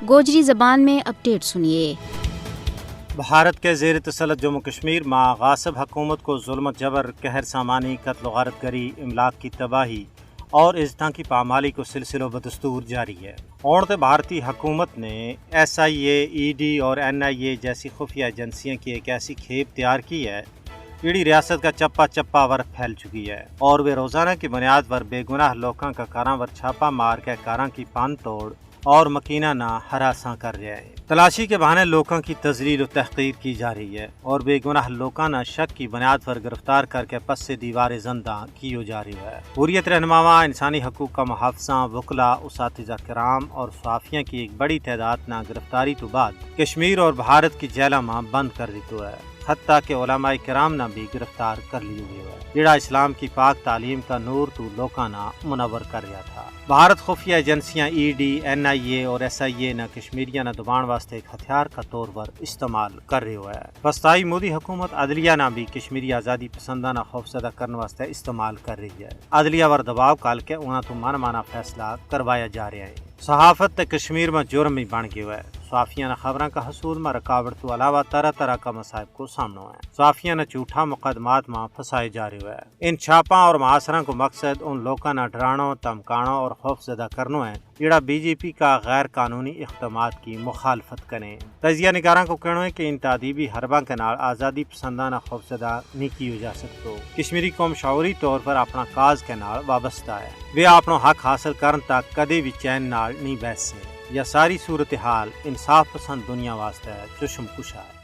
گوجری زبان میں اپڈیٹ سنیے۔ بھارت کے زیر تسلط جموں کشمیر میں غاصب حکومت کو ظلم و جبر، قہر سامانی، قتل و غارت گری، املاک کی تباہی اور اجتاح کی پامالی کو سلسلہ بدستور جاری ہے۔ عورت بھارتی حکومت نے SIA، ED اور NIA جیسی خفیہ ایجنسیاں کی ایک ایسی کھیپ تیار کی ہے جڑی ریاست کا چپا چپا ور پھیل چکی ہے اور وہ روزانہ کی بنیاد پر بے گناہ لوگوں کا کاراں ور چھاپا مار کے کاراں کی پان توڑ اور مکینہ نہ ہراساں کر رہے ہیں۔ تلاشی کے بہانے لوگوں کی تذلیل و تحقیر کی جا رہی ہے اور بے گناہ لوگوں نہ شک کی بنیاد پر گرفتار کر کے پس سے دیوار زندہ کیو جا رہی ہے۔ حریت رہنماواں، انسانی حقوق کا محافظاں، وکلاء، اساتذہ کرام اور صحافیوں کی ایک بڑی تعداد نہ گرفتاری تو بعد کشمیر اور بھارت کی جیلوں میں بند کر دیتو ہے، حتیٰ کہ علماء کرام نہ بھی گرفتار کر لیے ہوئے ہے، جڑا اسلام کی پاک تعلیم کا نور تو لوکاں نہ منور کر رہا تھا۔ بھارت خفیہ ایجنسیاں ED، NIA اور SIA نہ کشمیریاں نہ دبان واسطے ایک ہتھیار کا طور پر استعمال کر رہے ہوئے ہے۔ وسطائی مودی حکومت عدلیہ نہ بھی کشمیری آزادی پسندہ نہ خوفزدہ کرنے واسطے استعمال کر رہی ہے۔ عدلیہ ور دباؤ کال کے انہاں تو من مانا فیصلہ کروایا جا رہا ہے۔ صحافت تے کشمیر میں جرم ہی بن گیا ہے۔ صحافیاں نہ خبراں کا حصول میں رکاوٹ تو علاوہ طرح طرح کا مصائب کو سامنے ہے۔ صحافیاں نہ جھوٹا مقدمات میں پھنسائے جا رہے ہیں۔ ان چھاپاں اور محاصروں کو مقصد ان لوگوں نہ ڈرانوں، دھمکانوں اور خوف زدہ کرنو ہے جڑا BJP کا غیر قانونی اقدامات کی مخالفت کریں۔ تجزیہ نگاراں کو کہنا ہے کہ ان تعدیبی حرباں کے نال آزادی پسندانہ خوف زدہ نہیں کی جا سکتو۔ کشمیری قوم شعوری طور پر اپنا کاز کے نال وابستہ ہے۔ وہ اپنا حق حاصل کرن تک کدے بھی چین نال نہیں بیٹھ سکتے۔ یہ ساری صورتحال انصاف پسند دنیا واسطے چشم کشا ہے۔